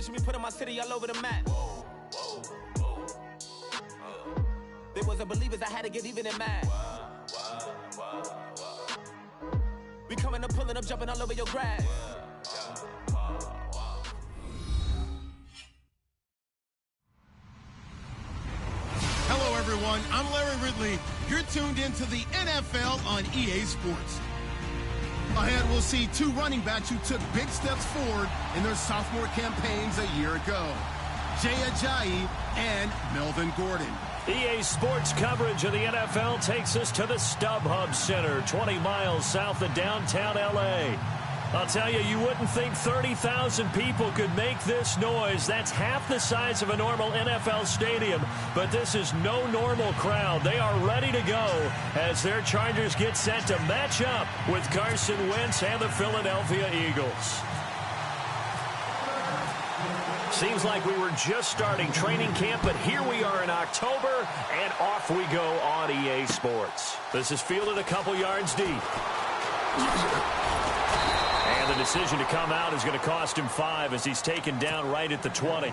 Picture me putting my city all over the map. They wasn't believers, I had to get even in mad. We coming up, pulling up, jumping all over your grass. Hello, everyone. I'm Larry Ridley. You're tuned into the NFL on EA Sports. Ahead, we'll see two running backs who took big steps forward in their sophomore campaigns a year ago. Jay Ajayi and Melvin Gordon. EA Sports coverage of the NFL takes us to the StubHub Center, 20 miles south of downtown L.A. I'll tell you, you wouldn't think 30,000 people could make this noise. That's half the size of a normal NFL stadium, but this is no normal crowd. They are ready to go as their Chargers get set to match up with Carson Wentz and the Philadelphia Eagles. Seems like we were just starting training camp, but here we are in October, and off we go on EA Sports. This is fielded a couple yards deep. And the decision to come out is going to cost him 5 as he's taken down right at the 20.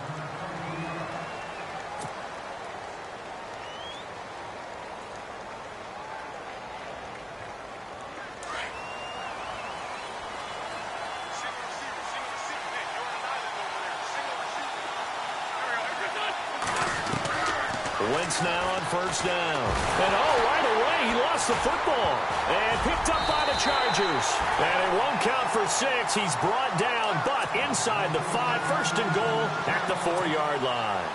Wentz now on first down. And right away, he lost the football. And picked up by the Chargers. And it won't count for 6. He's brought down, but inside the 5, first and goal at the 4-yard line.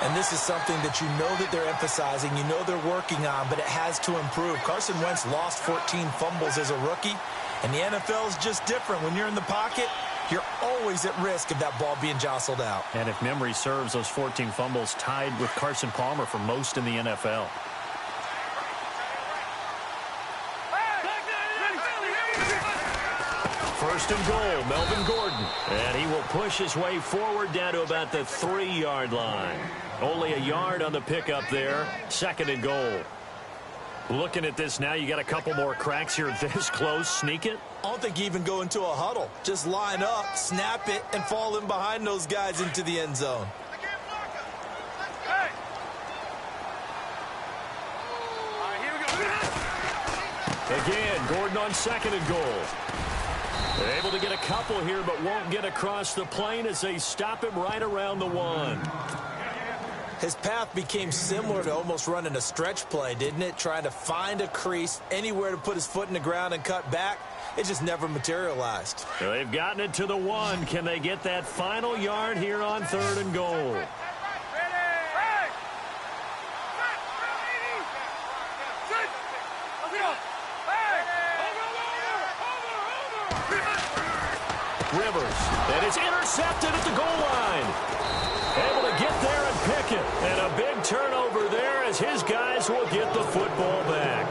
And this is something that you know that they're emphasizing, you know they're working on, but it has to improve. Carson Wentz lost 14 fumbles as a rookie, and the NFL is just different. When you're in the pocket, you're always at risk of that ball being jostled out. And if memory serves, those 14 fumbles tied with Carson Palmer for most in the NFL. First and goal, Melvin Gordon. And he will push his way forward down to about the 3-yard line. Only a yard on the pickup there. Second and goal. Looking at this now, you got a couple more cracks here this close. Sneak it? I don't think you even go into a huddle. Just line up, snap it, and fall in behind those guys into the end zone. Again, Gordon on second and goal. They're able to get a couple here, but won't get across the plane as they stop him right around the 1. His path became similar to almost running a stretch play, didn't it? Trying to find a crease, anywhere to put his foot in the ground and cut back. It just never materialized. They've gotten it to the 1. Can they get that final yard here on third and goal? Rivers, and it's intercepted at the goal line. Able to get there and pick it. And a big turnover there as his guys will get the football back.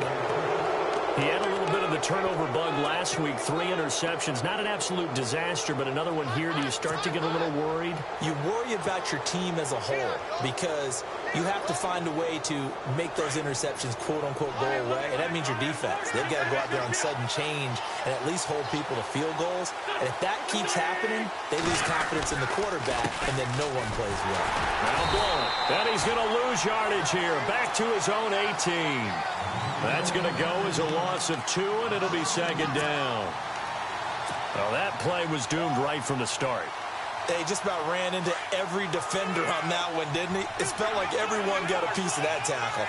He had a little bit of the turnover bug last week. 3 interceptions. Not an absolute disaster, but another one here. Do you start to get a little worried? You worry about your team as a whole because you have to find a way to make those interceptions, quote-unquote, go away. And that means your defense. They've got to go out there on sudden change and at least hold people to field goals. And if that keeps happening, they lose confidence in the quarterback, and then no one plays well. Now blown. And he's going to lose yardage here. Back to his own 18. That's going to go as a loss of 2, and it'll be second down. Well, that play was doomed right from the start. They just about ran into every defender on that one, didn't he? It felt like everyone got a piece of that tackle.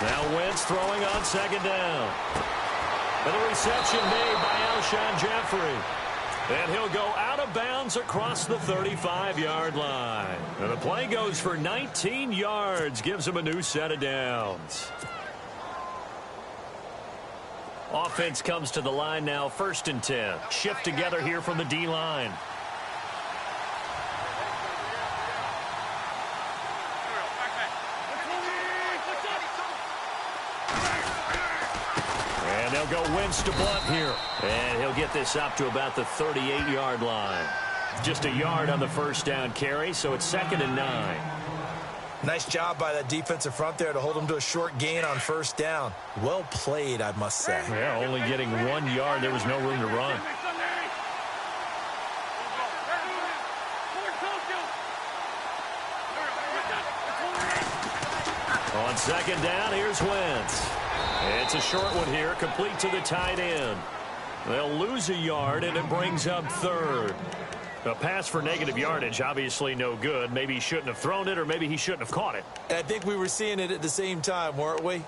Now Wentz throwing on second down. And the reception made by Alshon Jeffrey. And he'll go out of bounds across the 35-yard line. And the play goes for 19 yards, gives him a new set of downs. Offense comes to the line now, 1st and 10. Shift together here from the D-line. And they'll go Wentz to Blunt here. And he'll get this up to about the 38-yard line. Just a yard on the first down carry, so it's 2nd and 9. Nice job by that defensive front there to hold him to a short gain on first down. Well played, I must say. Yeah, only getting 1 yard. There was no room to run. On second down, here's Wentz. It's a short one here, complete to the tight end. They'll lose a yard, and it brings up third. A pass for negative yardage, obviously no good. Maybe he shouldn't have thrown it, or maybe he shouldn't have caught it. And I think we were seeing it at the same time, weren't we?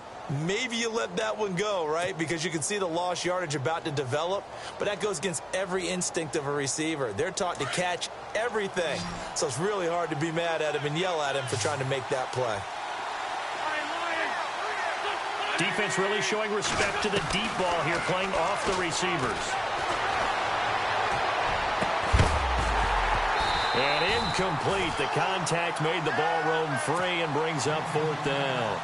Maybe you let that one go, right? Because you can see the lost yardage about to develop. But that goes against every instinct of a receiver. They're taught to catch everything. So it's really hard to be mad at him and yell at him for trying to make that play. Defense really showing respect to the deep ball here, playing off the receivers. And incomplete. The contact made the ball roam free and brings up fourth down.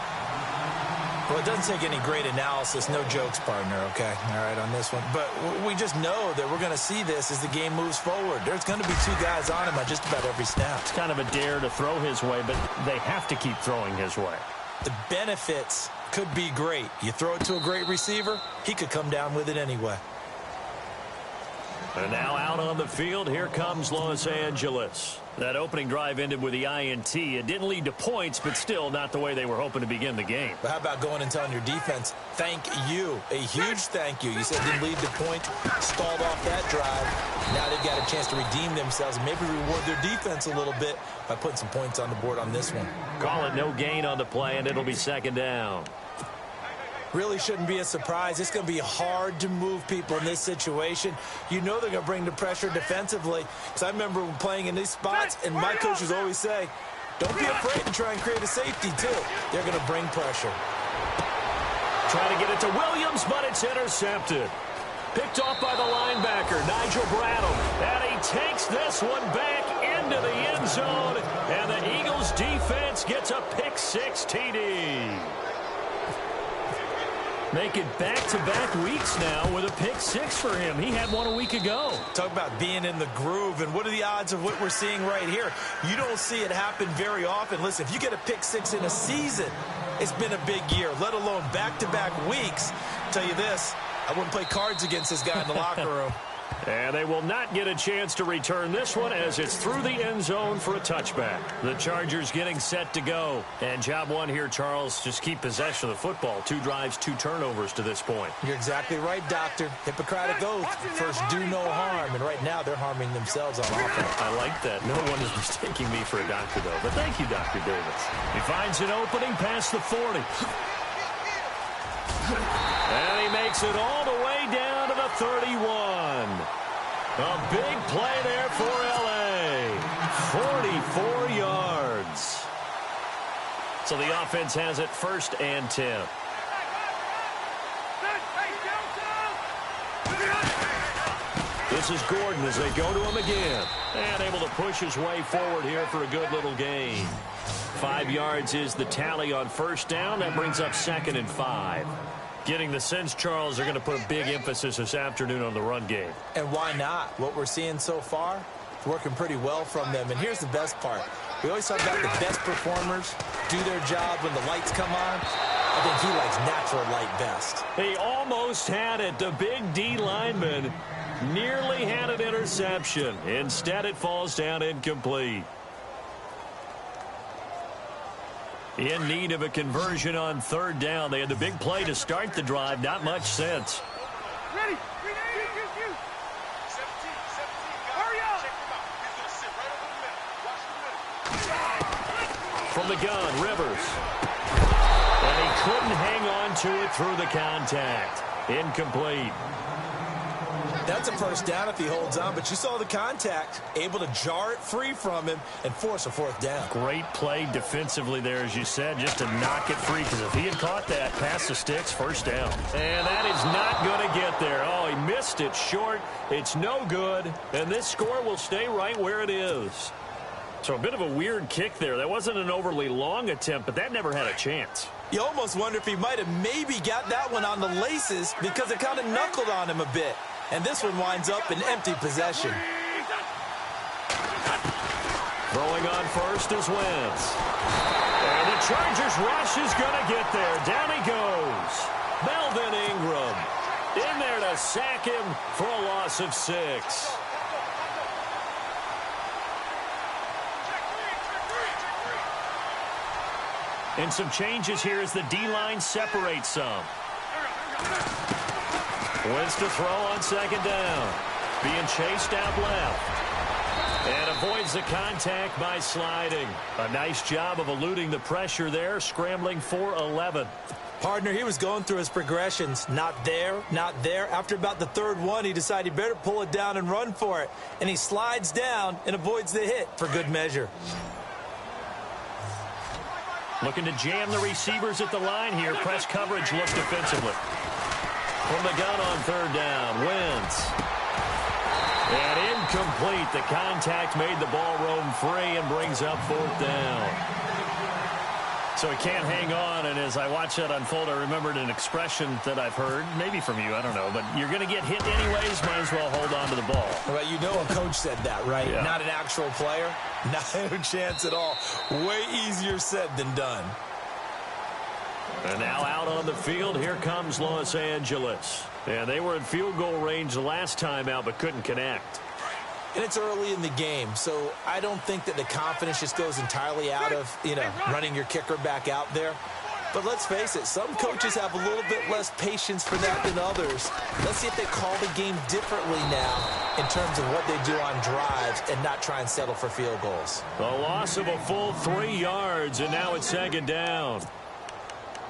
Well, it doesn't take any great analysis. No jokes, partner, okay? All right, on this one. But we just know that we're going to see this as the game moves forward. There's going to be two guys on him on just about every snap. It's kind of a dare to throw his way, but they have to keep throwing his way. The benefits could be great. You throw it to a great receiver, he could come down with it anyway. And now out on the field, here comes Los Angeles. That opening drive ended with the INT. It didn't lead to points, but still not the way they were hoping to begin the game. But how about going and telling your defense, thank you, a huge thank you. You said it didn't lead to points, stalled off that drive. Now they've got a chance to redeem themselves and maybe reward their defense a little bit by putting some points on the board on this one. Call it no gain on the play, and it'll be second down. Really shouldn't be a surprise. It's going to be hard to move people in this situation. You know they're going to bring the pressure defensively. Because I remember playing in these spots, and my coaches always say, don't be afraid to try and create a safety, too. They're going to bring pressure. Trying to get it to Williams, but it's intercepted. Picked off by the linebacker, Nigel Bradham. And he takes this one back into the end zone. And the Eagles defense gets a pick-six TD. Make it back-to-back weeks now with a pick-six for him. He had one a week ago. Talk about being in the groove, and what are the odds of what we're seeing right here? You don't see it happen very often. Listen, if you get a pick-six in a season, it's been a big year, let alone back-to-back weeks. I'll tell you this, I wouldn't play cards against this guy in the locker room. And they will not get a chance to return this one as it's through the end zone for a touchback. The Chargers getting set to go. And job one here, Charles, just keep possession of the football. 2 drives, 2 turnovers to this point. You're exactly right, Doctor. Hippocratic oath. First, do no harm. And right now, they're harming themselves on offense. I like that. No one is mistaking me for a doctor, though. But thank you, Dr. Davis. He finds an opening past the 40. And he makes it all the way down to the 31. A big play there for L.A. 44 yards. So the offense has it 1st and 10. This is Gordon as they go to him again. And able to push his way forward here for a good little gain. 5 yards is the tally on 1st down. That brings up 2nd and 5. Getting the sense, Charles, they're going to put a big emphasis this afternoon on the run game. And why not? What we're seeing so far, it's working pretty well from them. And here's the best part. We always talk about the best performers do their job when the lights come on. I think he likes natural light best. He almost had it. The big D lineman nearly had an interception. Instead, it falls down incomplete. In need of a conversion on 3rd down. They had the big play to start the drive. Not much sense. Ready. Hurry up. From the gun, Rivers. And he couldn't hang on to it through the contact. Incomplete. That's a 1st down if he holds on, but you saw the contact, able to jar it free from him and force a 4th down. Great play defensively there, as you said, just to knock it free, because if he had caught that, past the sticks, 1st down. And that is not going to get there. Oh, he missed it short. It's no good, and this score will stay right where it is. So a bit of a weird kick there. That wasn't an overly long attempt, but that never had a chance. You almost wonder if he might have maybe got that one on the laces because it kind of knuckled on him a bit. And this one winds up in empty possession. Throwing on 1st is Wentz. And the Chargers rush is going to get there. Down he goes. Melvin Ingram in there to sack him for a loss of 6. And some changes here as the D-line separates some. Wins to throw on second down. Being chased out left. And avoids the contact by sliding. A nice job of eluding the pressure there, scrambling for 11. Partner, he was going through his progressions. Not there, not there. After about the third one, he decided he better pull it down and run for it. And he slides down and avoids the hit for good measure. Looking to jam the receivers at the line here. Press coverage looks defensively. From the gun on third down, wins. And incomplete. The contact made the ball roam free and brings up fourth down. So he can't hang on, and as I watch that unfold, I remembered an expression that I've heard, maybe from you, I don't know, but you're going to get hit anyways, might as well hold on to the ball. Well, you know a coach said that, right? Yeah. Not an actual player. No chance at all. Way easier said than done. And now out on the field, here comes Los Angeles. And they were in field goal range the last time out, but couldn't connect. And it's early in the game, so I don't think that the confidence just goes entirely out of, running your kicker back out there. But let's face it, some coaches have a little bit less patience for that than others. Let's see if they call the game differently now in terms of what they do on drives and not try and settle for field goals. A loss of a full 3 yards, and now it's second down.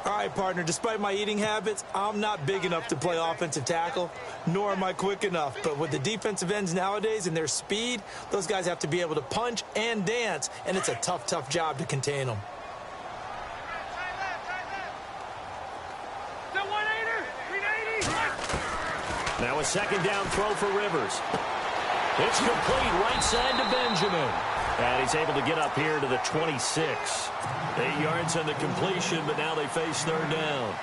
All right, partner, despite my eating habits, I'm not big enough to play offensive tackle, nor am I quick enough. But with the defensive ends nowadays and their speed, those guys have to be able to punch and dance, and it's a tough, tough job to contain them. Now a second down throw for Rivers. It's complete right side to Benjamin. And he's able to get up here to the 26. 8 yards on the completion, but now they face third down.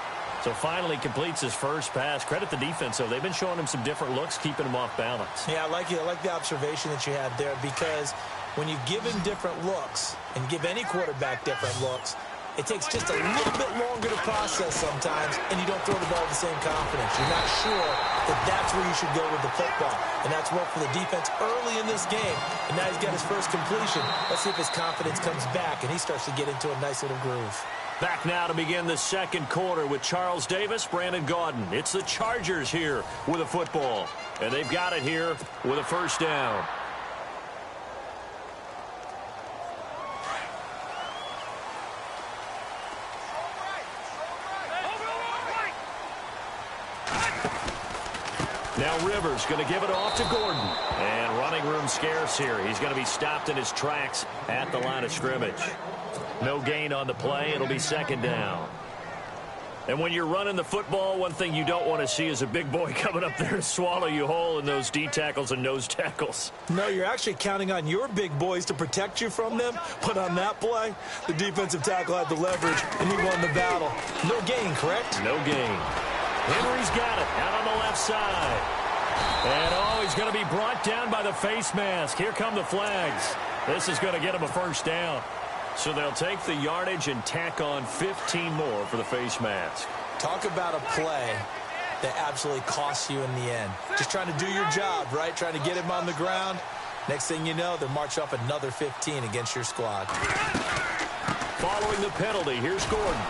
So finally completes his first pass. Credit the defense, though. They've been showing him some different looks, keeping him off balance. Yeah, I like the observation that you had there, because when you give him different looks and give any quarterback different looks, it takes just a little bit longer to process sometimes, and you don't throw the ball with the same confidence. You're not sure that that's where you should go with the football. And that's worked for the defense early in this game. And now he's got his first completion. Let's see if his confidence comes back and he starts to get into a nice little groove. Back now to begin the second quarter with Charles Davis, Brandon Gaudin. It's the Chargers here with a football. And they've got it here with a first down. Now Rivers going to give it off to Gordon. And running room scarce here. He's going to be stopped in his tracks at the line of scrimmage. No gain on the play. It'll be second down. And when you're running the football, one thing you don't want to see is a big boy coming up there and swallow you whole in those D tackles and nose tackles. No, you're actually counting on your big boys to protect you from them. But on that play, the defensive tackle had the leverage, and he won the battle. No gain, correct? No gain. Henry's got it out on the left side. And, he's going to be brought down by the face mask. Here come the flags. This is going to get him a first down. So they'll take the yardage and tack on 15 more for the face mask. Talk about a play that absolutely costs you in the end. Just trying to do your job, right? Trying to get him on the ground. Next thing you know, they'll march off another 15 against your squad. Following the penalty, here's Gordon.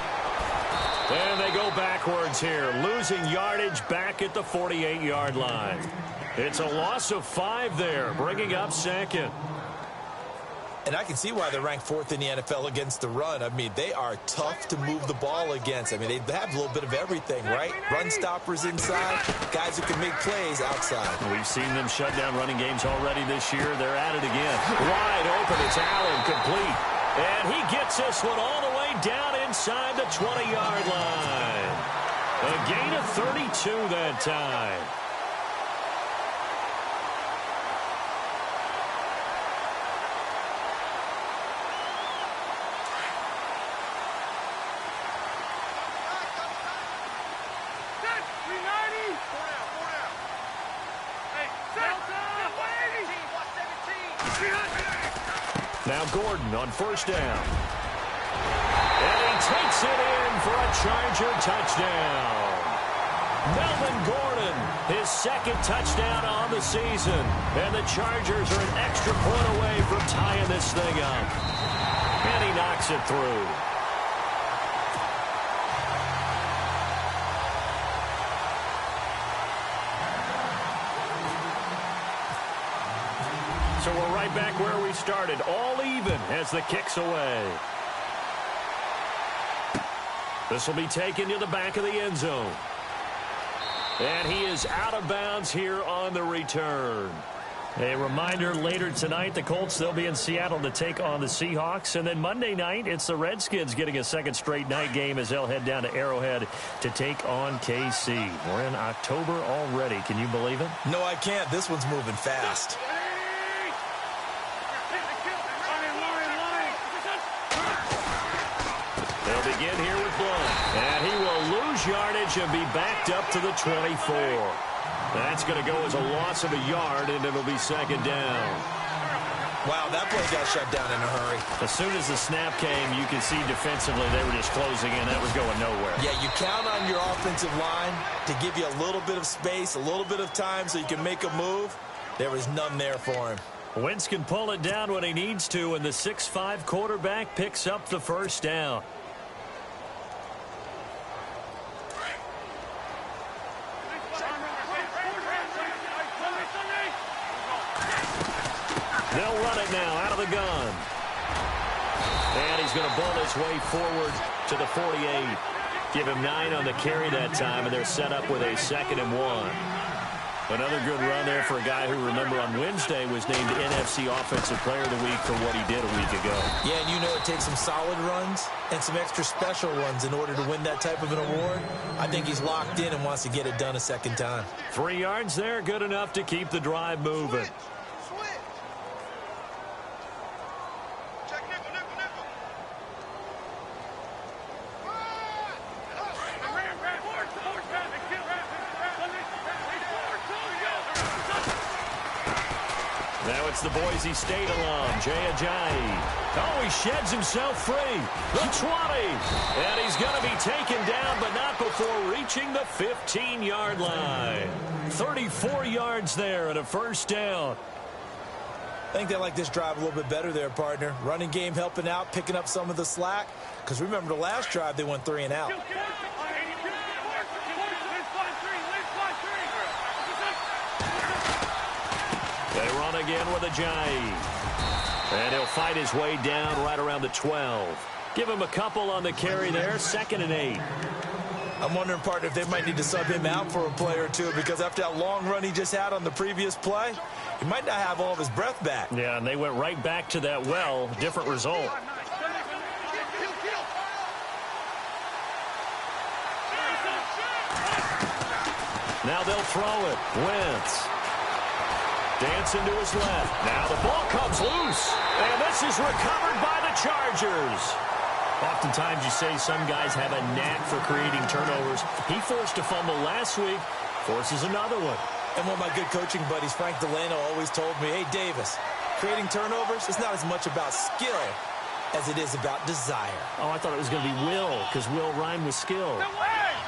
And they go backwards here, losing yardage back at the 48-yard line. It's a loss of 5 there, bringing up second. And I can see why they're ranked 4th in the NFL against the run. I mean, they are tough to move the ball against. I mean, they have a little bit of everything, right? Run stoppers inside, guys who can make plays outside. We've seen them shut down running games already this year. They're at it again. Wide open, it's Allen, complete. And he gets this one all the way down inside the 20-yard line. A gain of 32 that time. Now Gordon on first down. And he takes it in for a Charger touchdown. Melvin Gordon, his second touchdown on the season. And the Chargers are an extra point away from tying this thing up. And he knocks it through. right back where we started. All even as the kick's away. This will be taken to the back of the end zone. And he is out of bounds here on the return. A reminder, later tonight, the Colts, they'll be in Seattle to take on the Seahawks. And then Monday night, it's the Redskins getting a second straight night game as they'll head down to Arrowhead to take on KC. We're in October already. Can you believe it? No, I can't. This one's moving fast. They'll begin here with Blunt. And he will lose yardage and be backed up to the 24. That's going to go as a loss of a yard, and it'll be second down. Wow, that play got shut down in a hurry. As soon as the snap came, you could see defensively they were just closing in. That was going nowhere. Yeah, you count on your offensive line to give you a little bit of space, a little bit of time so you can make a move. There was none there for him. Wentz can pull it down when he needs to, and the 6'5" quarterback picks up the first down. They'll run it now out of the gun. And he's going to ball his way forward to the 48. Give him 9 on the carry that time, and they're set up with a 2nd and 1. Another good run there for a guy who, remember, on Wednesday was named NFC Offensive Player of the Week for what he did a week ago. Yeah, and you know it takes some solid runs and some extra special ones in order to win that type of an award. I think he's locked in and wants to get it done a second time. 3 yards there, good enough to keep the drive moving. Now it's the Boise State alum, Jay Ajayi. Oh, he sheds himself free. The 20. And he's going to be taken down, but not before reaching the 15-yard line. 34 yards there and a first down. I think they like this drive a little bit better there, partner. Running game helping out, picking up some of the slack. Because remember the last drive, they went 3 and out. They run again with Ajayi. And he'll fight his way down right around the 12. Give him a couple on the carry there. 2nd and 8. I'm wondering, partner, if they might need to sub him out for a play or two, because after that long run he just had on the previous play, he might not have all of his breath back. Yeah, and they went right back to that well. Different result. Now they'll throw it. Wentz. Dancing to his left. Now the ball comes loose. And this is recovered by the Chargers. Oftentimes you say some guys have a knack for creating turnovers. He forced a fumble last week. Forces another one. And one of my good coaching buddies, Frank Delano, always told me, hey, Davis, creating turnovers is not as much about skill as it is about desire. Oh, I thought it was going to be will, because will rhyme with skill.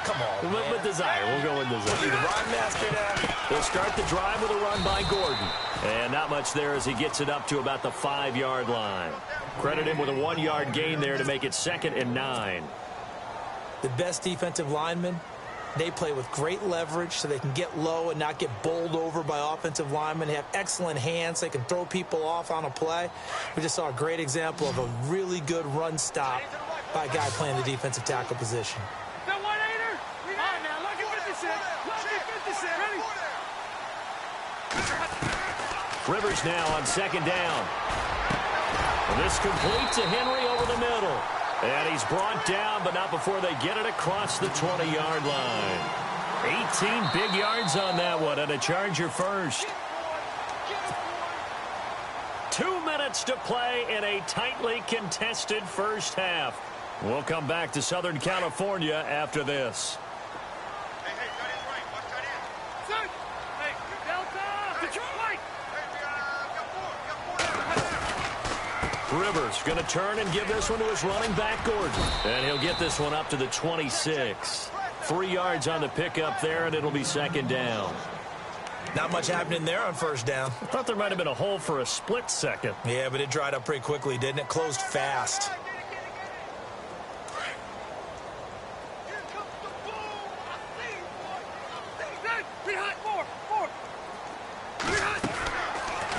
Come on, man. With desire. We'll go with desire. You the rhyme master now? They'll start the drive with a run by Gordon. And not much there as he gets it up to about the 5-yard line. Credit him with a 1-yard gain there to make it 2nd and 9. The best defensive linemen, they play with great leverage so they can get low and not get bowled over by offensive linemen. They have excellent hands. They can throw people off on a play. We just saw a great example of a really good run stop by a guy playing the defensive tackle position. Rivers now on 2nd down. And this complete to Henry over the middle. And he's brought down, but not before they get it across the 20-yard line. 18 big yards on that one, and a Charger first. 2 minutes to play in a tightly contested first half. We'll come back to Southern California after this. Rivers going to turn and give this one to his running back, Gordon. And he'll get this one up to the 26. 3 yards on the pickup there, and it'll be 2nd down. Not much happening there on first down. I thought there might have been a hole for a split second. Yeah, but it dried up pretty quickly, didn't it? Closed fast.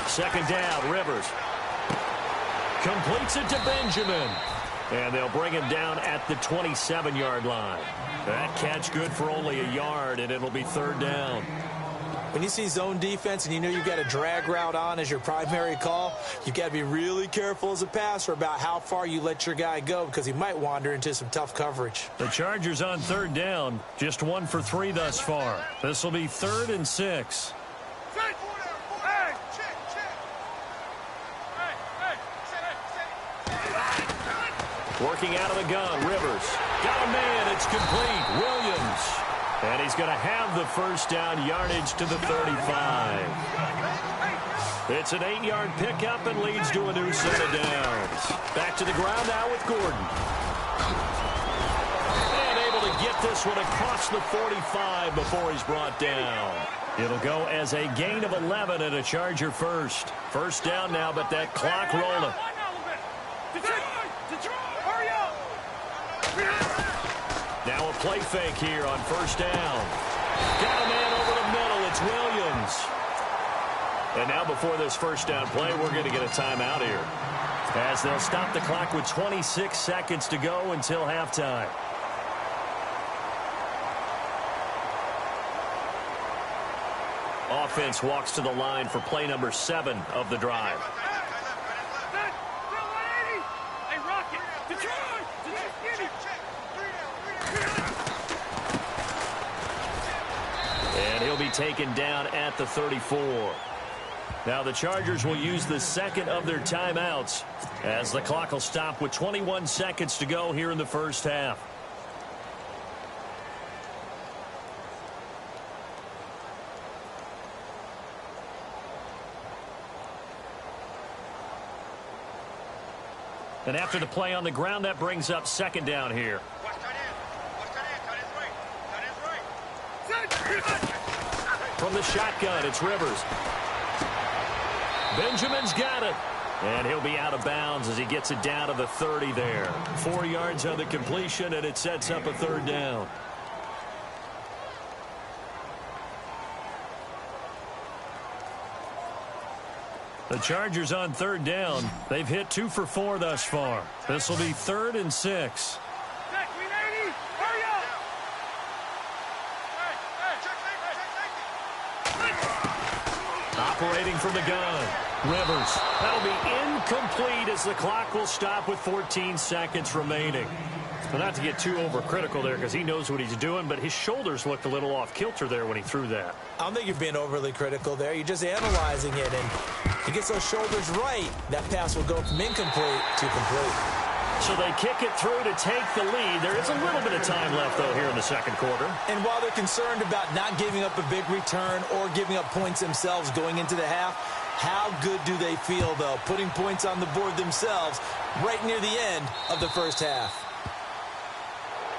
Second down, Rivers. Completes it to Benjamin. And they'll bring him down at the 27-yard line. That catch good for only a yard, and it'll be third down. When you see zone defense and you know you've got a drag route on as your primary call, you've got to be really careful as a passer about how far you let your guy go because he might wander into some tough coverage. The Chargers on third down, just 1 for 3 thus far. This will be 3rd and 6. Working out of the gun, Rivers. Got a man, it's complete. Williams. And he's going to have the first down, yardage to the 35. It's an 8-yard pickup and leads to a new set of downs. Back to the ground now with Gordon. And able to get this one across the 45 before he's brought down. It'll go as a gain of 11 and a Charger first. First down now, but that clock rolling. Now a play fake here on first down. Got a man over the middle. It's Williams. And now before this first down play, we're going to get a timeout here, as they'll stop the clock with 26 seconds to go until halftime. Offense walks to the line for play number 7 of the drive. And he'll be taken down at the 34. Now the Chargers will use the second of their timeouts as the clock will stop with 21 seconds to go here in the first half. And after the play on the ground, that brings up second down here. From the shotgun, it's Rivers. Benjamin's got it. And he'll be out of bounds as he gets it down to the 30 there. 4 yards on the completion, and it sets up a third down. The Chargers on third down. They've hit 2 for 4 thus far. This will be 3rd and 6. Operating from the gun, Rivers. That'll be incomplete as the clock will stop with 14 seconds remaining. Well, not to get too overcritical there because he knows what he's doing, but his shoulders looked a little off kilter there when he threw that. I don't think you're being overly critical there. You're just analyzing it, and he gets those shoulders right. That pass will go from incomplete to complete. So they kick it through to take the lead. There is a little bit of time left, though, here in the second quarter. And while they're concerned about not giving up a big return or giving up points themselves going into the half, how good do they feel, though, putting points on the board themselves right near the end of the first half?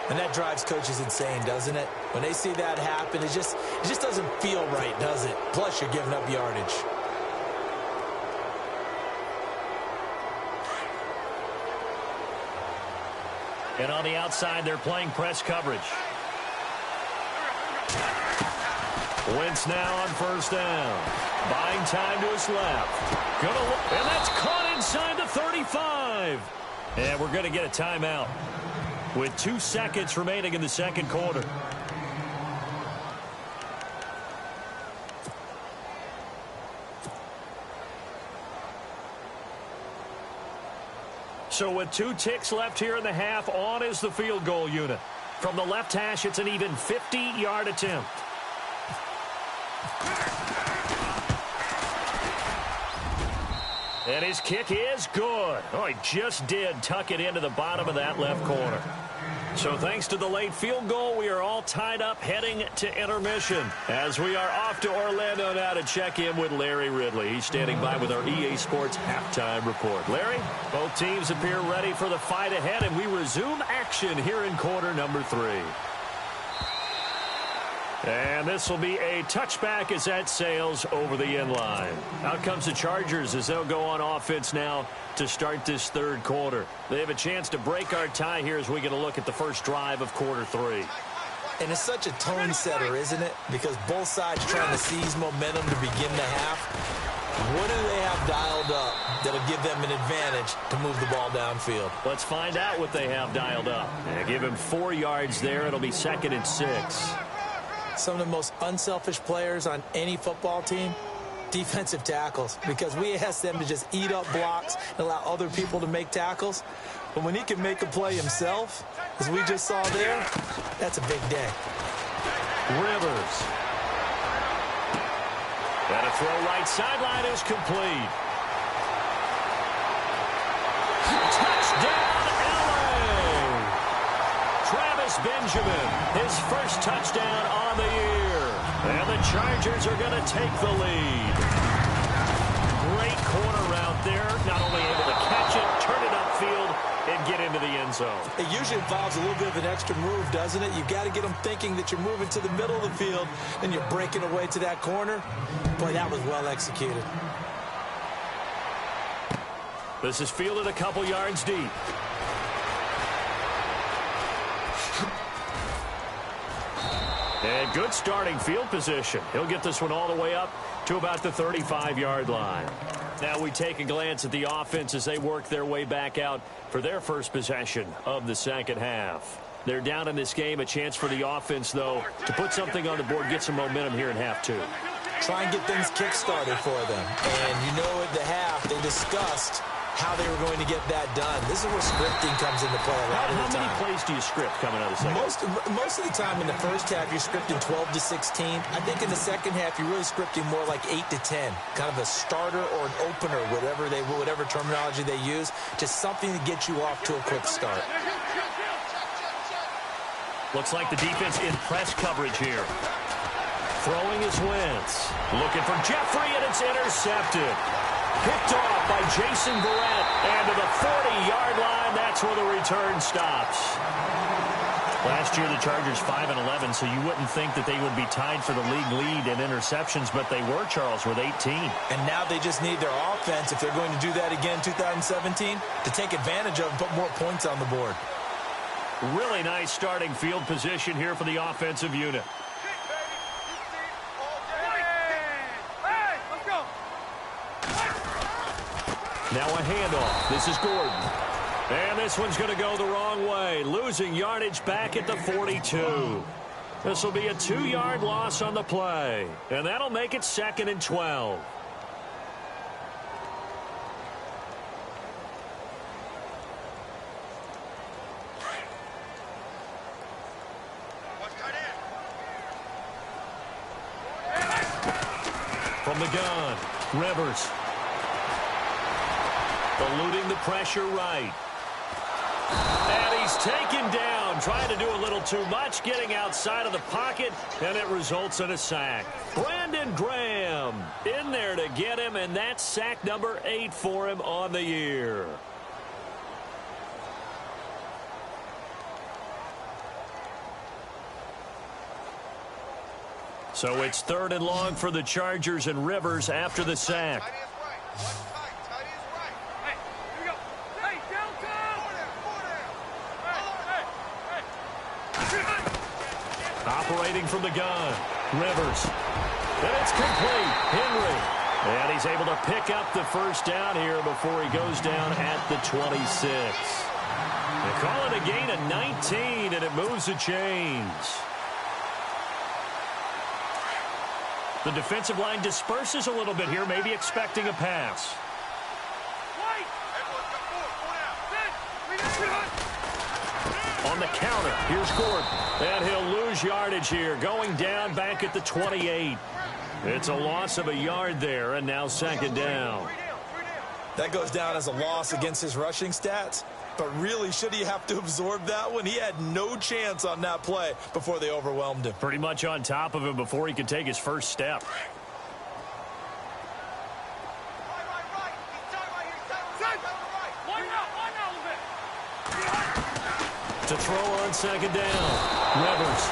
And that drives coaches insane, doesn't it? When they see that happen, it just doesn't feel right, does it? Plus, you're giving up yardage. And on the outside, they're playing press coverage. Wentz now on first down. Buying time to his left. And that's caught inside the 35. And we're going to get a timeout with 2 seconds remaining in the second quarter. So with 2 ticks left here in the half, on is the field goal unit. From the left hash, it's an even 50-yard attempt. And his kick is good. Oh, he just did tuck it into the bottom of that left corner. So thanks to the late field goal, we are all tied up heading to intermission as we are off to Orlando now to check in with Larry Ridley. He's standing by with our EA Sports halftime report. Larry, both teams appear ready for the fight ahead, and we resume action here in quarter number 3. And this will be a touchback as that sails over the end line. Out comes the Chargers as they'll go on offense now to start this third quarter. They have a chance to break our tie here as we get a look at the first drive of quarter 3. And it's such a tone setter, isn't it? Because both sides trying to seize momentum to begin the half. What do they have dialed up that'll give them an advantage to move the ball downfield? Let's find out what they have dialed up. Give him 4 yards there. It'll be 2nd and 6. Some of the most unselfish players on any football team, defensive tackles, because we ask them to just eat up blocks and allow other people to make tackles. But when he can make a play himself, as we just saw there, that's a big day. Rivers. And a throw right sideline is complete. Touchdown, LA! Travis Benjamin, his first touchdown on the year. And the Chargers are going to take the lead. Great corner route there. Not only able to catch it, turn it upfield, and get into the end zone. It usually involves a little bit of an extra move, doesn't it? You've got to get them thinking that you're moving to the middle of the field and you're breaking away to that corner. Boy, that was well executed. This is fielded a couple yards deep. And good starting field position. He'll get this one all the way up to about the 35-yard line. Now we take a glance at the offense as they work their way back out for their first possession of the second half. They're down in this game. A chance for the offense, though, to put something on the board, get some momentum here in half 2. Try and get things kick-started for them. And you know at the half they discussed how they were going to get that done. This is where scripting comes into play a lot of the time. How many plays do you script coming out of the second? Most of the time in the first half, you're scripting 12 to 16. I think in the second half, you're really scripting more like 8 to 10. Kind of a starter or an opener, whatever terminology they use. Just something to get you off to a quick start. Looks like the defense in press coverage here. Throwing is Wentz. Looking for Jeffrey, and it's intercepted. Picked off by Jason Verrett. And to the 40-yard line, that's where the return stops. Last year, the Chargers 5-11, so you wouldn't think that they would be tied for the league lead in interceptions, but they were, Charles, with 18. And now they just need their offense, if they're going to do that again in 2017, to take advantage of and put more points on the board. Really nice starting field position here for the offensive unit. Now a handoff. This is Gordon. And this one's going to go the wrong way. Losing yardage back at the 42. This will be a 2-yard loss on the play. And that'll make it 2nd and 12. From the gun, Rivers. Eluding the pressure right. And he's taken down, trying to do a little too much, getting outside of the pocket, and it results in a sack. Brandon Graham in there to get him, and that's sack number 8 for him on the year. So it's 3rd and long for the Chargers, and Rivers after the sack. Operating from the gun, Rivers. And it's complete. Henry. And he's able to pick up the first down here before he goes down at the 26. They call it a gain of 19, and it moves the chains. The defensive line disperses a little bit here, maybe expecting a pass. On the counter, here's Gordon. And he'll lose yardage here, going down back at the 28. It's a loss of a yard there, and now 2nd down. That goes down as a loss against his rushing stats. But really, should he have to absorb that one? He had no chance on that play before they overwhelmed him. Pretty much on top of him before he could take his first step. To throw on 2nd down. Rivers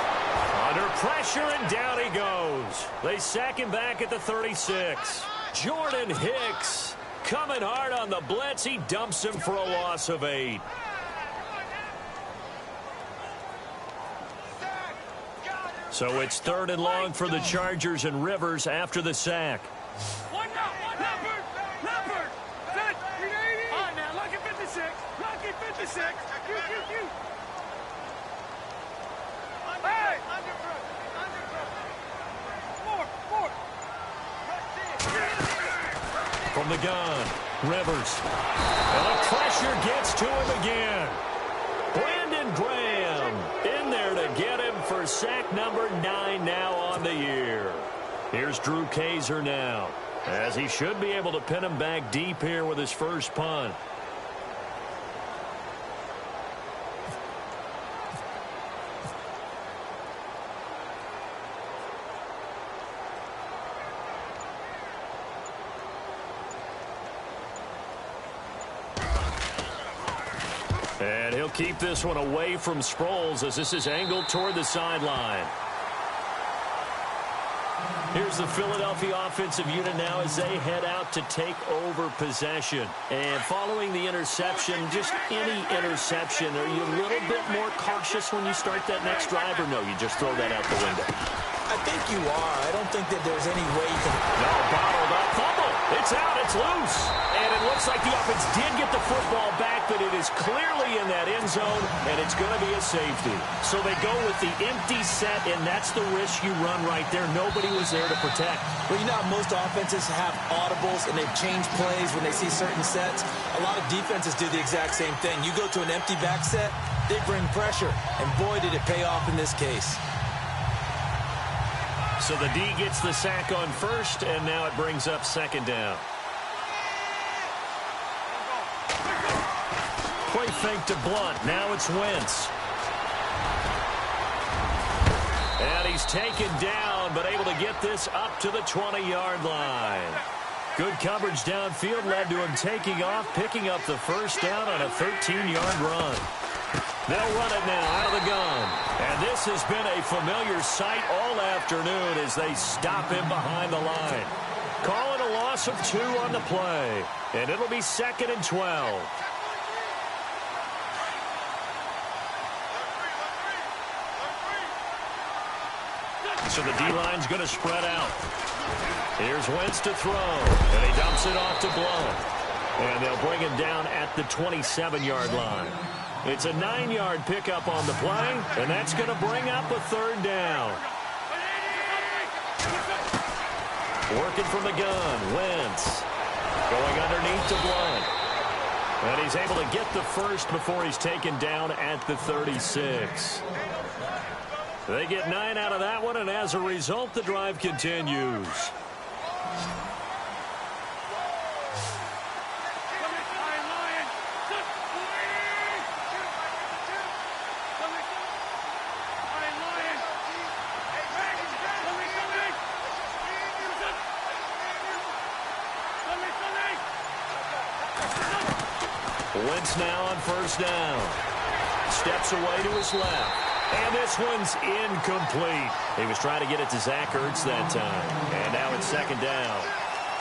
under pressure, and down he goes. They sack him back at the 36. Jordan Hicks coming hard on the blitz. He dumps him for a loss of 8. So it's 3rd and long for the Chargers, and Rivers after the sack. From the gun, Rivers. And the pressure gets to him again. Brandon Graham in there to get him for sack number 9 now on the year. Here's Drew Kaiser now, as he should be able to pin him back deep here with his first punt. And he'll keep this one away from Sproles as this is angled toward the sideline. Here's the Philadelphia offensive unit now as they head out to take over possession. And following the interception, just any interception, are you a little bit more cautious when you start that next drive, or no, you just throw that out the window? I think you are. I don't think that there's any way you can... No, bottled up. Fumble. It's out. It's loose. And it looks like the offense did get the football back, but it is clearly in that end zone, and it's going to be a safety. So they go with the empty set, and that's the risk you run right there. Nobody was there to protect. Well, you know how most offenses have audibles, and they change plays when they see certain sets? A lot of defenses do the exact same thing. You go to an empty back set, they bring pressure, and boy, did it pay off in this case. So the D gets the sack on first, and now it brings up second down. Play fake to Blunt. Now it's Wentz. And he's taken down, but able to get this up to the 20-yard line. Good coverage downfield led to him taking off, picking up the first down on a 13-yard run. They'll run it now out of the gun. And this has been a familiar sight all afternoon as they stop him behind the line. Calling a loss of 2 on the play. And it'll be 2nd and 12. So the D-line's going to spread out. Here's Wentz to throw. And he dumps it off to Blunt. And they'll bring him down at the 27-yard line. It's a 9-yard pickup on the play, and that's going to bring up a third down. Working from the gun, Wentz. Going underneath to Blunt. And he's able to get the first before he's taken down at the 36. They get 9 out of that one, and as a result, the drive continues. Wentz now on first down. Steps away to his left. And this one's incomplete. He was trying to get it to Zach Ertz that time. And now it's second down.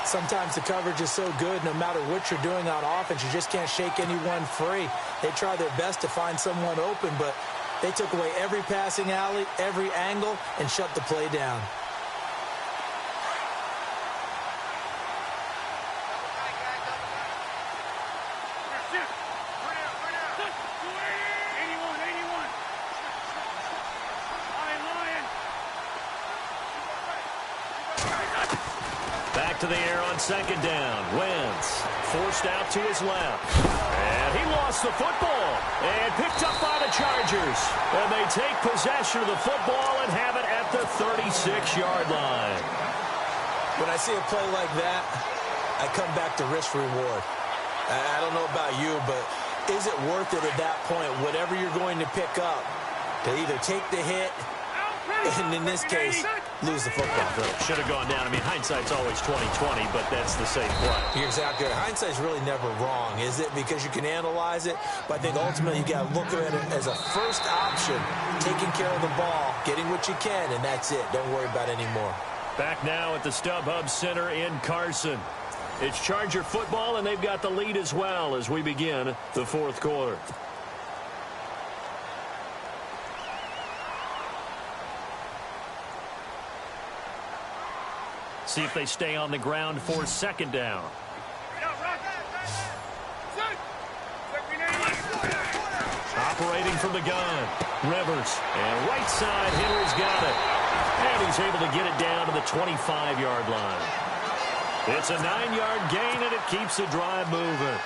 Sometimes the coverage is so good, no matter what you're doing on offense, you just can't shake anyone free. They try their best to find someone open, but they took away every passing alley, every angle, and shut the play down. To the air on second down. Wentz forced out to his left. And he lost the football. And picked up by the Chargers. And they take possession of the football and have it at the 36-yard line. When I see a play like that, I come back to risk-reward. I don't know about you, but is it worth it at that point, whatever you're going to pick up, to either take the hit, and in this case, lose the football? Should have gone down. I mean, hindsight's always 20/20, but that's the same play. You're exactly right. Hindsight's really never wrong, is it? Because you can analyze it, but I think ultimately you got to look at it as a first option, taking care of the ball, getting what you can, and that's it. Don't worry about it anymore. Back now at the StubHub Center in Carson. It's Charger football, and they've got the lead as well as we begin the fourth quarter. See if they stay on the ground for second down. Operating from the gun, Rivers. And right side, Henry's got it. And he's able to get it down to the 25-yard line. It's a 9-yard gain, and it keeps the drive moving.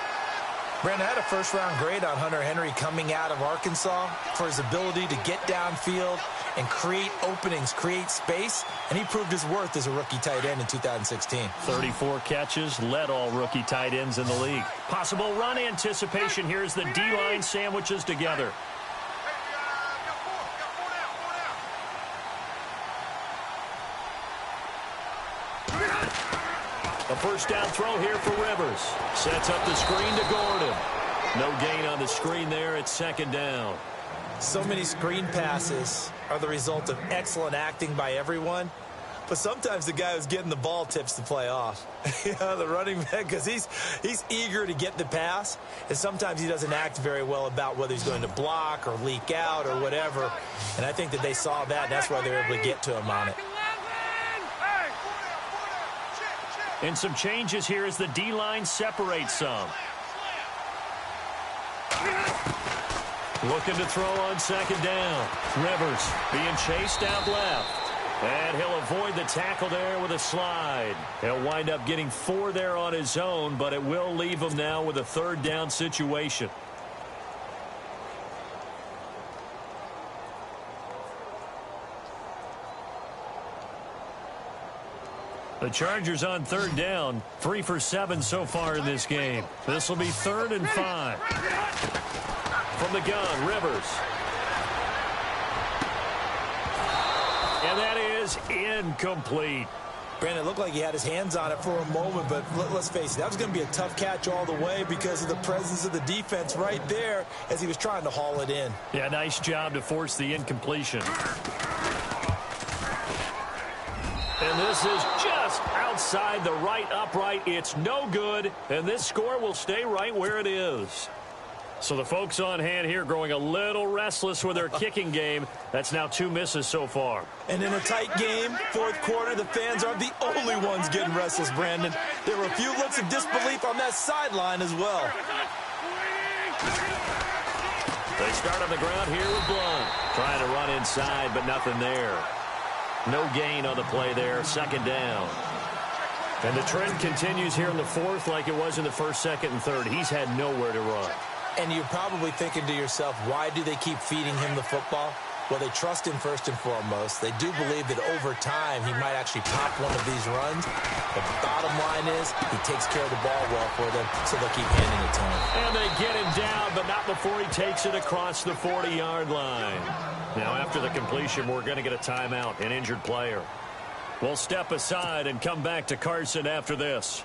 Brandon, I had a first-round grade on Hunter Henry coming out of Arkansas for his ability to get downfield and create openings, create space, and he proved his worth as a rookie tight end in 2016. 34 catches, led all rookie tight ends in the league. Possible run anticipation here as the D-line sandwiches together. A first down throw here for Rivers. Sets up the screen to Gordon. No gain on the screen there. It's second down. So many screen passes are the result of excellent acting by everyone. But sometimes the guy who's getting the ball tips the play off. The running back, because he's eager to get the pass. And sometimes he doesn't act very well about whether he's going to block or leak out or whatever. And I think that they saw that, and that's why they were able to get to him on it. And some changes here as the D-line separates some. Looking to throw on second down. Rivers being chased out left. And he'll avoid the tackle there with a slide. He'll wind up getting 4 there on his own, but it will leave him now with a third down situation. The Chargers on third down, 3 for 7 so far in this game. This will be 3rd and 5. From the gun, Rivers. And that is incomplete. Brandon, it looked like he had his hands on it for a moment, but let's face it, that was going to be a tough catch all the way because of the presence of the defense right there as he was trying to haul it in. Yeah, nice job to force the incompletion. And this is just outside the right upright. It's no good, and this score will stay right where it is. So the folks on hand here growing a little restless with their kicking game. That's now 2 misses so far. And in a tight game, 4th quarter, the fans aren't the only ones getting restless, Brandon. There were a few looks of disbelief on that sideline as well. They start on the ground here with Blunt. Trying to run inside, but nothing there. No gain on the play there, second down. And the trend continues here in the 4th like it was in the 1st, 2nd, and 3rd. He's had nowhere to run. And you're probably thinking to yourself, why do they keep feeding him the football? Well, they trust him first and foremost. They do believe that over time he might actually pop one of these runs. But the bottom line is he takes care of the ball well for them, so they'll keep handing it to him. And they get him down, but not before he takes it across the 40-yard line. Now, after the completion, we're going to get a timeout, an injured player. We'll step aside and come back to Carson after this.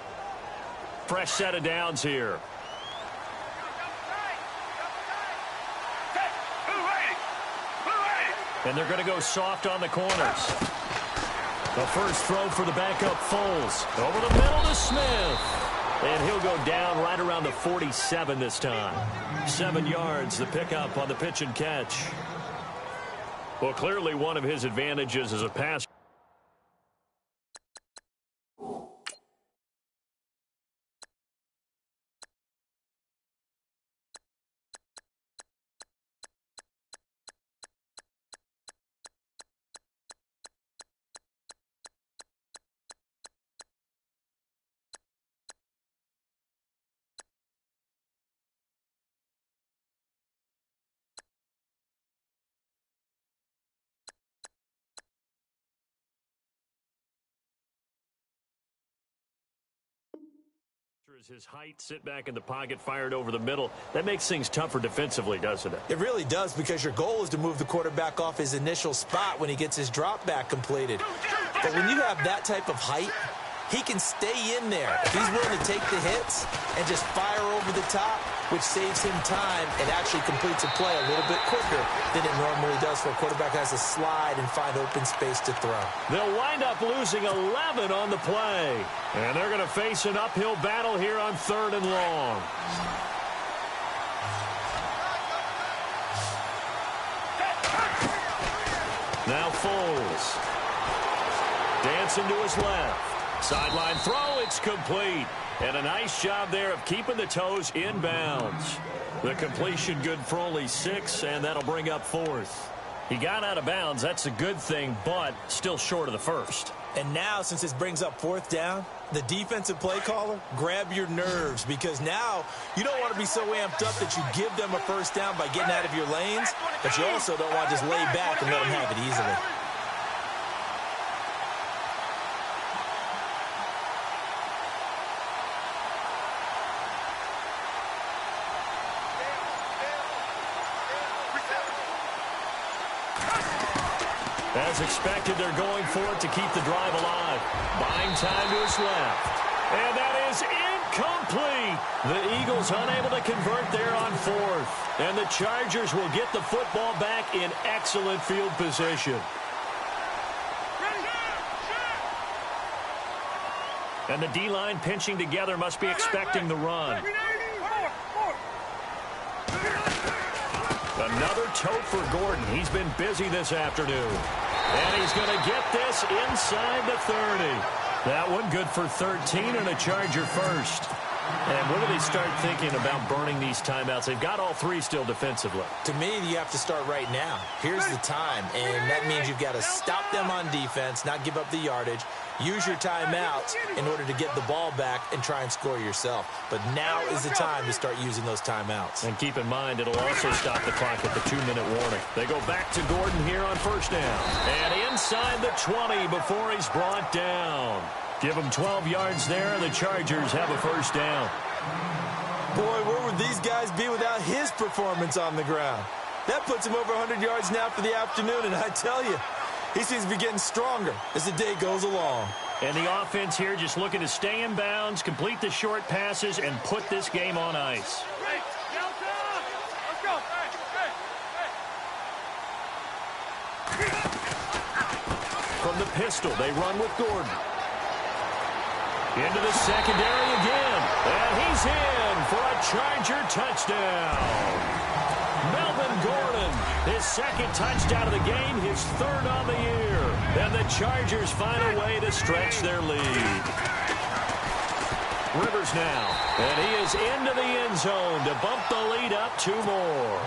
Fresh set of downs here. And they're going to go soft on the corners. The first throw for the backup Foles. Over the middle to Smith. And he'll go down right around the 47 this time. 7 yards, the pickup on the pitch and catch. Well, clearly one of his advantages is a pass. His height, sit back in the pocket, fired over the middle. That makes things tougher defensively, doesn't it? It really does, because your goal is to move the quarterback off his initial spot when he gets his drop back completed. But when you have that type of height, he can stay in there. If he's willing to take the hits and just fire over the top, which saves him time and actually completes a play a little bit quicker than it normally does for a quarterback who has to slide and find open space to throw. They'll wind up losing 11 on the play. And they're going to face an uphill battle here on 3rd and long. Now Foles. Dancing to his left. Sideline throw, it's complete. And a nice job there of keeping the toes in bounds. The completion good for only 6, and that'll bring up 4th. He got out of bounds. That's a good thing, but still short of the first. And now, since this brings up fourth down, the defensive play caller, grab your nerves, because now you don't want to be so amped up that you give them a first down by getting out of your lanes, but you also don't want to just lay back and let them have it easily. As expected, they're going for it to keep the drive alive. Buying time to his left. And that is incomplete. The Eagles unable to convert there on fourth. And the Chargers will get the football back in excellent field position. And the D-line pinching together must be expecting the run. Another tote for Gordon. He's been busy this afternoon. And he's going to get this inside the 30. That one good for 13 and a Charger first. And when do they start thinking about burning these timeouts? They've got all three still defensively. To me, you have to start right now. Here's the time, and that means you've got to stop them on defense, not give up the yardage, use your timeouts in order to get the ball back and try and score yourself. But now is the time to start using those timeouts. And keep in mind, it'll also stop the clock at the 2-minute warning. They go back to Gordon here on first down. And inside the 20 before he's brought down. Give him 12 yards there, and the Chargers have a first down. Boy, where would these guys be without his performance on the ground? That puts him over 100 yards now for the afternoon, and I tell you, he seems to be getting stronger as the day goes along. And the offense here just looking to stay in bounds, complete the short passes, and put this game on ice. From the pistol, they run with Gordon. Into the secondary again. And he's in for a Charger touchdown. Melvin Gordon, his second touchdown of the game, his third on the year. And the Chargers find a way to stretch their lead. Rivers now. And he is into the end zone to bump the lead up 2 more.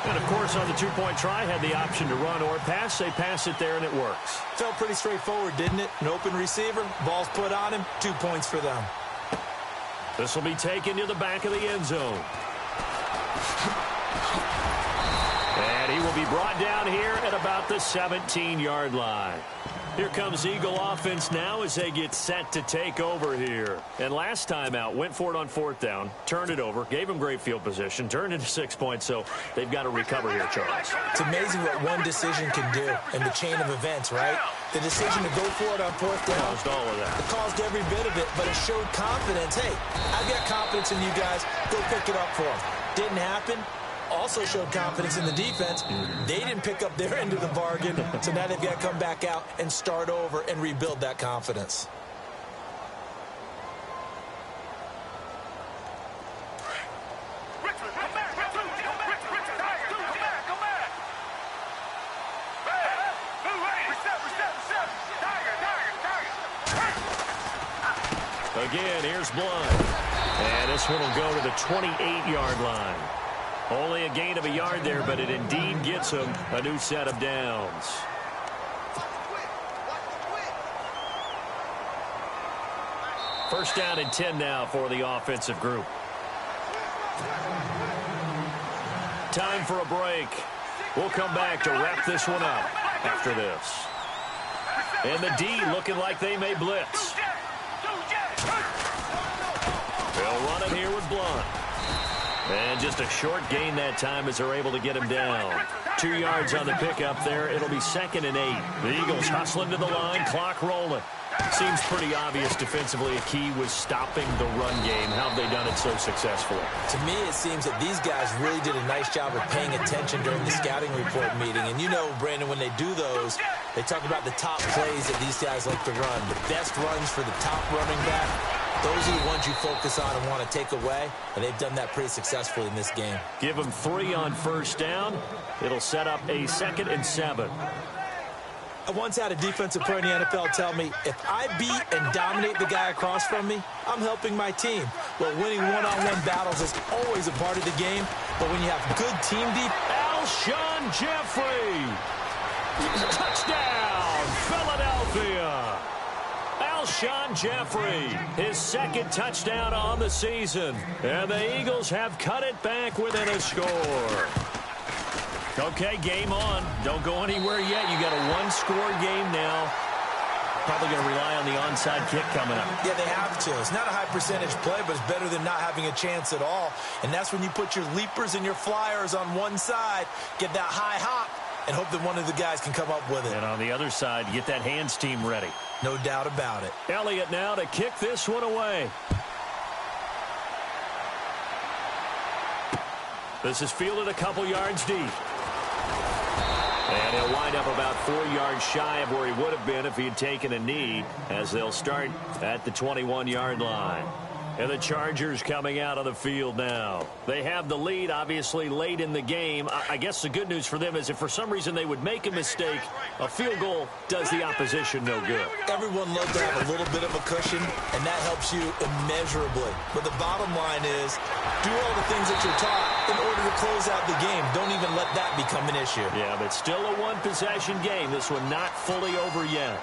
And, of course, on the two-point try, had the option to run or pass. They pass it there, and it works. Felt pretty straightforward, didn't it? An open receiver, ball's put on him, 2 points for them. This will be taken to the back of the end zone. And he will be brought down here at about the 17-yard line. Here comes Eagle offense now as they get set to take over here. And last time out, went for it on fourth down, turned it over, gave them great field position, turned into 6 points, so they've got to recover here, Charles. It's amazing what one decision can do in the chain of events, right? The decision to go for it on fourth down. Caused all of that. It caused every bit of it, but it showed confidence. Hey, I've got confidence in you guys. Go pick it up for them. Didn't happen. Also showed confidence in the defense. They didn't pick up their end of the bargain, so now they've got to come back out and start over and rebuild that confidence. Again, here's Blunt. And this one will go to the 28-yard line. Only a gain of a yard there, but it indeed gets him a new set of downs. First down and 10 now for the offensive group. Time for a break. We'll come back to wrap this one up after this. And the D looking like they may blitz. They'll run it here with Blunt. And just a short gain that time as they're able to get him down. 2 yards on the pickup there. It'll be 2nd and 8. The Eagles hustling to the line, clock rolling. Seems pretty obvious defensively a key was stopping the run game. How have they done it so successfully? To me, it seems that these guys really did a nice job of paying attention during the scouting report meeting. And you know, Brandon, when they do those, they talk about the top plays that these guys like to run. The best runs for the top running back. Those are the ones you focus on and want to take away, and they've done that pretty successfully in this game. Give them 3 on first down. It'll set up a 2nd and 7. I once had a defensive player in the NFL tell me, if I beat and dominate the guy across from me, I'm helping my team. Well, winning one-on-one battles is always a part of the game, but when you have good team defense... Alshon Jeffrey. Touchdown, Philadelphia. Alshon Jeffrey, his second touchdown on the season. And the Eagles have cut it back within a score. Okay, game on. Don't go anywhere yet. You got a one-score game now. Probably going to rely on the onside kick coming up. Yeah, they have to. It's not a high-percentage play, but it's better than not having a chance at all. And that's when you put your leapers and your flyers on one side, get that high hop, and hope that one of the guys can come up with it. And on the other side, get that hands team ready. No doubt about it. Elliott now to kick this one away. This is fielded a couple yards deep. And he'll wind up about 4 yards shy of where he would have been if he had taken a knee, as they'll start at the 21-yard line. And the Chargers coming out of the field now. They have the lead, obviously, late in the game. I guess the good news for them is if for some reason they would make a mistake, a field goal does the opposition no good. Everyone loves to have a little bit of a cushion, and that helps you immeasurably. But the bottom line is, do all the things that you're taught in order to close out the game. Don't even let that become an issue. Yeah, but still a one-possession game. This one not fully over yet.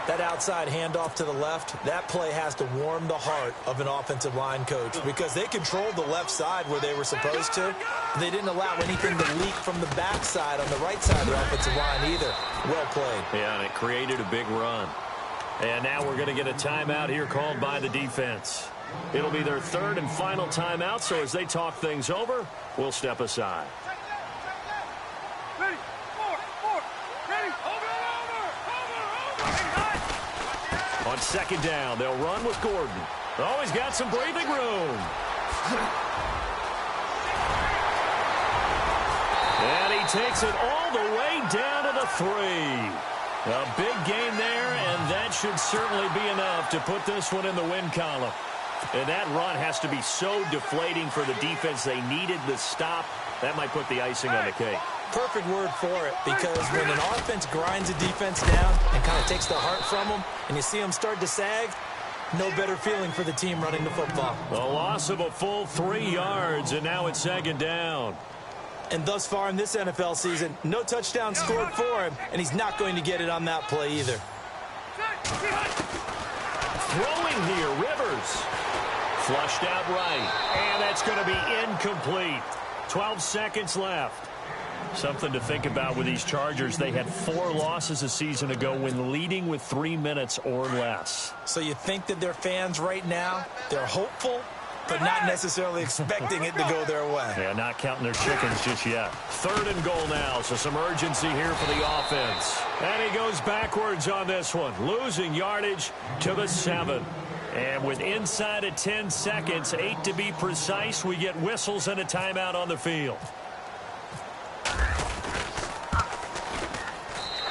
That outside handoff to the left, that play has to warm the heart of an offensive line coach because they controlled the left side where they were supposed to. They didn't allow anything to leak from the backside on the right side of the offensive line either. Well played. Yeah, and it created a big run. And now we're going to get a timeout here called by the defense. It'll be their third and final timeout, so as they talk things over, we'll step aside. Ready, four, ready, over. On second down, they'll run with Gordon. Oh, he's got some breathing room. And he takes it all the way down to the 3. A big gain there, and that should certainly be enough to put this one in the win column. And that run has to be so deflating for the defense. They needed the stop. That might put the icing on the cake. Perfect word for it, because when an offense grinds a defense down and kind of takes the heart from them, and you see them start to sag, no better feeling for the team running the football. A loss of a full 3 yards, and now it's second down. And thus far in this NFL season, no touchdown scored for him, and he's not going to get it on that play either. Throwing here, Rivers. Flushed out right, and that's going to be incomplete. 12 seconds left. Something to think about with these Chargers. They had 4 losses a season ago when leading with 3 minutes or less. So you think that their fans right now, they're hopeful, but not necessarily expecting it to go their way. Yeah, not counting their chickens just yet. Third and goal now, so some urgency here for the offense. And he goes backwards on this one, losing yardage to the 7. And with inside of 10 seconds, 8 to be precise, we get whistles and a timeout on the field.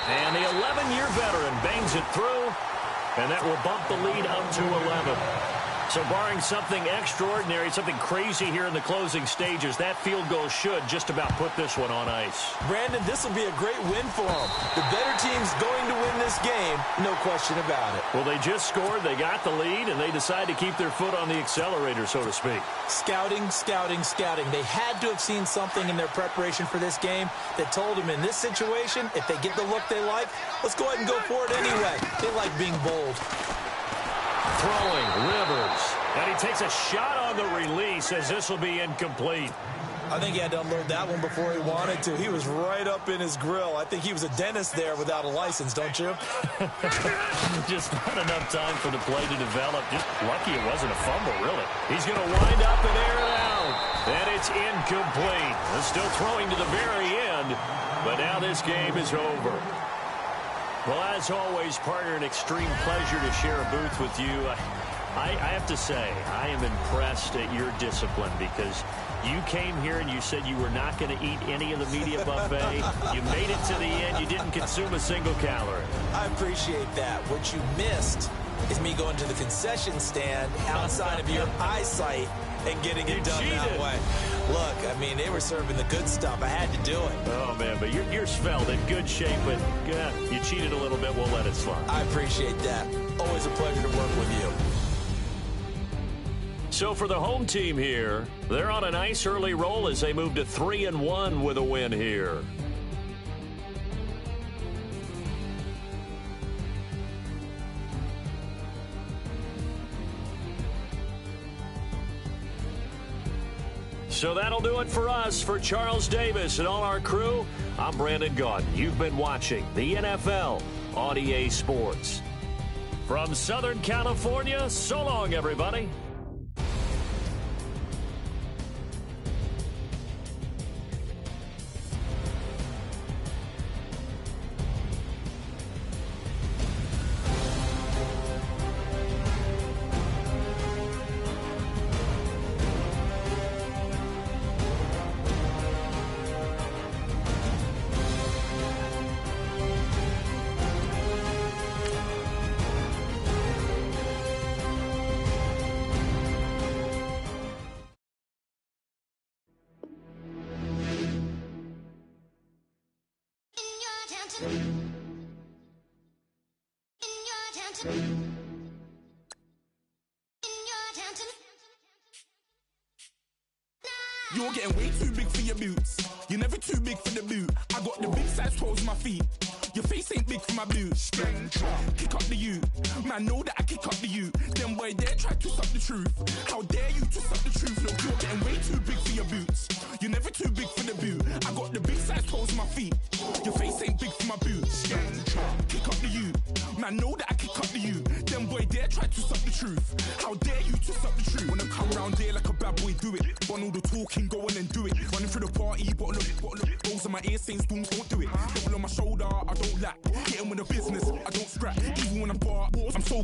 And the 11-year veteran bangs it through, and that will bump the lead up to 11. So barring something extraordinary, something crazy here in the closing stages, that field goal should just about put this one on ice. Brandon, this will be a great win for them. The better team's going to win this game, no question about it. Well, they just scored, they got the lead, and they decide to keep their foot on the accelerator, so to speak. Scouting. They had to have seen something in their preparation for this game that told them in this situation, if they get the look they like, let's go ahead and go for it anyway. They like being bold. Throwing, Rivers. And he takes a shot on the release as this will be incomplete. I think he had to unload that one before he wanted to. He was right up in his grill. I think he was a dentist there without a license, don't you? Just not enough time for the play to develop. Just lucky it wasn't a fumble, really. He's going to wind up and air it out. And it's incomplete. They're still throwing to the very end, but now this game is over. Well, as always, partner, an extreme pleasure to share a booth with you. I have to say, I am impressed at your discipline because you came here and you said you were not going to eat any of the media buffet. You made it to the end. You didn't consume a single calorie. I appreciate that. What you missed is me going to the concession stand outside of your eyesight and getting it done that way. Look, I mean, they were serving the good stuff. I had to do it. Oh, man, but you're svelte, in good shape, but you cheated a little bit. We'll let it slide. I appreciate that. Always a pleasure to work with you. So for the home team here, they're on a nice early roll as they move to 3-1 with a win here. So that'll do it for us. For Charles Davis and all our crew, I'm Brandon Gaudin. You've been watching the NFL on EA Sports. From Southern California, so long, everybody. You're getting way too big for your boots. You're never too big for the boot. I got the big size toes on my feet. Your face ain't big for my boots. Kick up the you. Man, know that I kick up the you. Them boy dare try to suck the truth. How dare you to suck the truth? Look, you're getting way too big for your boots. You're never too big for the boot. I got the big size toes on my feet. Your face ain't big for my boots. Kick up the you. Man, know that I kick up the you. Them boy dare try to suck the truth. How dare you to suck the truth? Wanna come round here like a bad boy, do it. Want all the talking, go on and do it. Running through the party, bottle of rolls in my ear saying spoons don't do it. Double on my shoulder, I don't lack. Getting with the business, I don't scrap. Even when I'm bar, I'm so